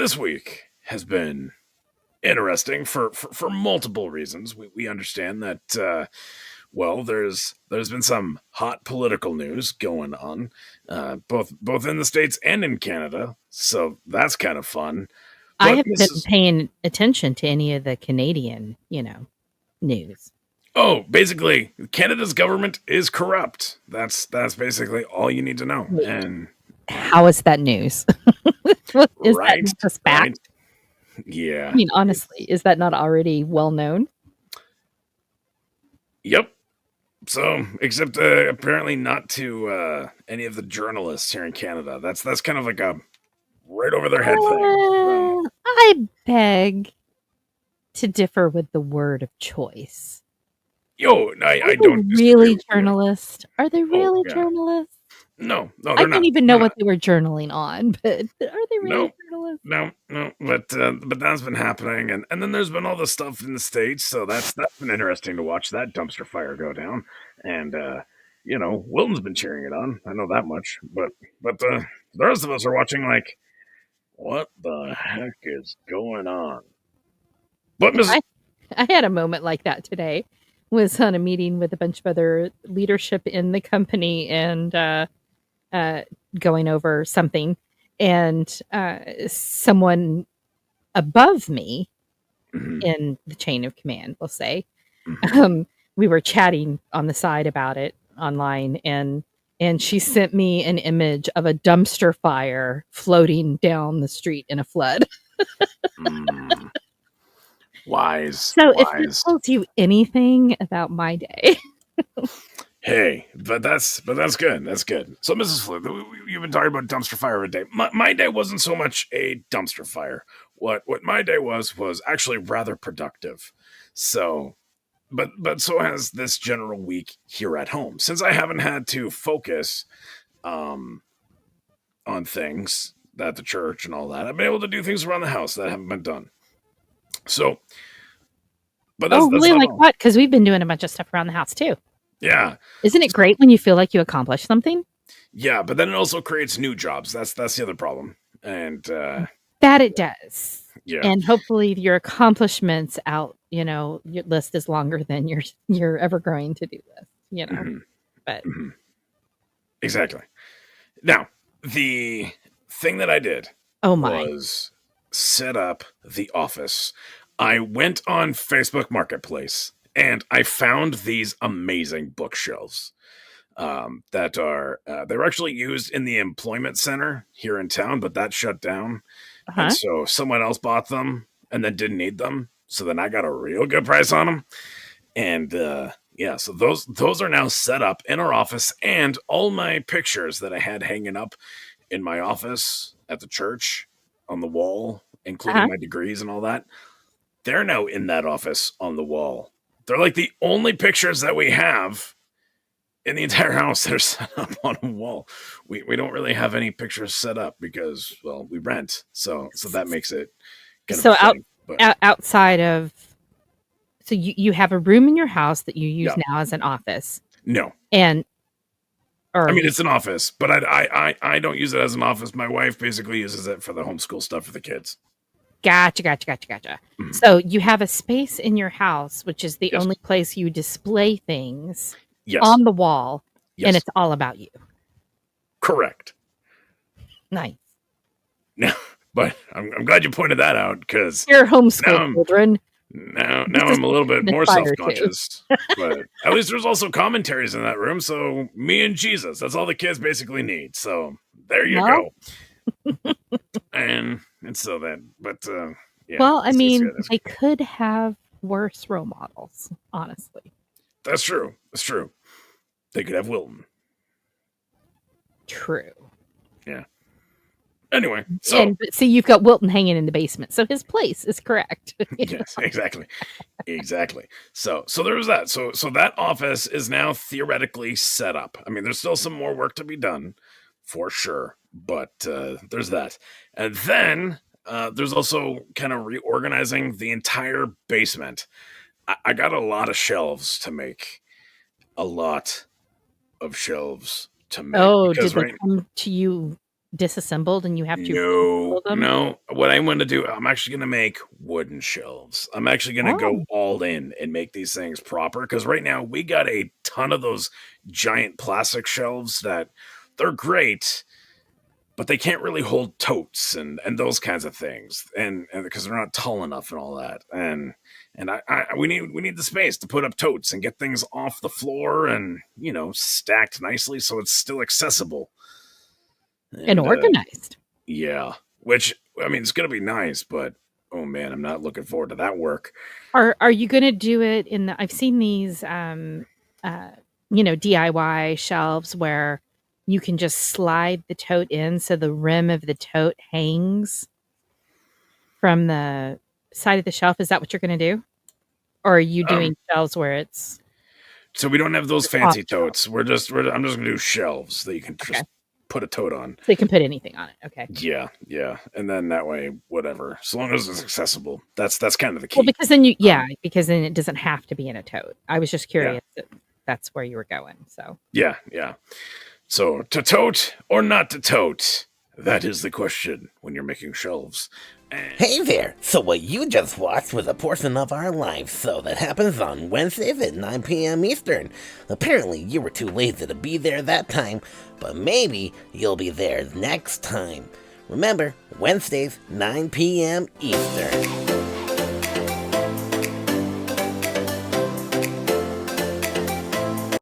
this week has been interesting for multiple reasons. We understand that there's been some hot political news going on, both in the States and in Canada. So that's kind of fun. I But haven't been Mrs. paying attention to any of the Canadian, news. Oh, basically, Canada's government is corrupt. That's basically all you need to know. Wait, And how is that news? Is that right, not just right, fact? I yeah, mean, honestly, it's is that not already well known? yep. So, except apparently not to any of the journalists here in Canada. That's kind of like a right over their head thing. So, I beg to differ with the word of choice. yo, Are I they don't disagree really with you. journalists? Are they Oh really yeah, journalists? no, I they're don't not. even know They're what not. they were journaling on, but are they really No, journalists? no. But that's been happening, and then there's been all the stuff in the states. So that's been interesting to watch that dumpster fire go down, and Wilton's been cheering it on. I know that much. But the rest of us are watching like, what the heck is going on? But Mrs. I I had a moment like that today. Was on a meeting with a bunch of other leadership in the company and uh, going over something, and someone above me Mhm, in the chain of command, we'll say, mhm. um, we were chatting on the side about it online, and she sent me an image of a dumpster fire floating down the street in a flood. Mm, wise, So if that wise. tells you anything about my day, Hey, but that's good. That's good. So, Mrs. Flip, you've been talking about dumpster fire every day. My day wasn't so much a dumpster fire. What my day was actually rather productive. So, but so has this general week here at home. Since I haven't had to focus um on things at the church and all that, I've been able to do things around the house that haven't been done. So, but that's oh, that's really? not Like all. what? Because we've been doing a bunch of stuff around the house too. Yeah. Isn't it So great when you feel like you accomplished something? yeah, but then it also creates new jobs. That's the other problem. And That it does. yeah. And hopefully your accomplishments your list is longer than your ever growing to do list. Hmm. But Hmm. Exactly. Now, the thing that I did oh my. was set up the office. I went on Facebook Marketplace and I found these amazing bookshelves that are they were actually used in the employment center here in town, but that shut down, and Uh-huh. so someone else bought them and then didn't need them. So then I got a real good price on them, and yeah, so those are now set up in our office, and all my pictures that I had hanging up in my office at the church on the wall, including Uh-huh. my degrees and all that, they're now in that office on the wall. They're like the only pictures that we have in the entire house that are set up on a wall. We don't really have any pictures set up because, well, we rent, so that makes it kind of a So thing. But outside of so you have a room in your house that you use yeah, now as an office, no, and I or mean you it's an office, but I don't use it as an office. My wife basically uses it for the homeschool stuff for the kids. gotcha. Mhm. So you have a space in your house which is the Yes, only place you display things yes, on the wall, and yes, it's all about you. correct. Nice. Now, but I'm glad you pointed that out because Your now homeschool I'm children. This now is I'm a what little you bit can more self aspire to. conscious. But at least there's also commentaries in that room. So me and Jesus, that's all the kids basically need. So there you Well, go. And so then, but yeah, I it's mean, good. That's they good. could have worse role models, honestly. That's true. That's true. They could have Wilton. True. Yeah. Anyway, so And but see, you've got Wilton hanging in the basement, so his place is correct. yes, exactly. Exactly. So there was that. So that office is now theoretically set up. I mean, there's still some more work to be done, for sure. But there's that, and then there's also kind of reorganizing the entire basement. I got a lot of shelves to make, a lot of shelves to make Oh, because did they right. come to you disassembled and you have to No, rebuild them? no. What I want to do, I'm actually going to make wooden shelves. I'm actually going to go Oh, all in and make these things proper because right now we got a ton of those giant plastic shelves that they're great, but they can't really hold totes and those kinds of things, and because they're not tall enough and all that, and we need the space to put up totes and get things off the floor and stacked nicely so it's still accessible. and And organized. yeah, which I mean, it's gonna be nice, but oh man, I'm not looking forward to that work. Are you gonna do it in the I've seen these, uh, DIY shelves where you can just slide the tote in so the rim of the tote hangs from the side of the shelf. Is that what you're gonna do? Or are you Um, doing shelves where it's so we don't have those off fancy shelf? totes. I'm just gonna do shelves that you can Okay. just put a tote on. So you can put anything on it. Okay. Yeah, yeah, and then that way, whatever, as long as it's accessible. That's kind of the Well, key. because then it doesn't have to be in a tote. I was just Yeah, curious if that's where you were going. So yeah, yeah. So to tote or not to tote, that is the question when you're making shelves. And Hey there! So what you just watched was a portion of our live show that happens on Wednesdays at 9 p.m. Eastern. Apparently you were too lazy to be there that time, but maybe you'll be there next time. Remember, Wednesdays, 9 p.m. Eastern.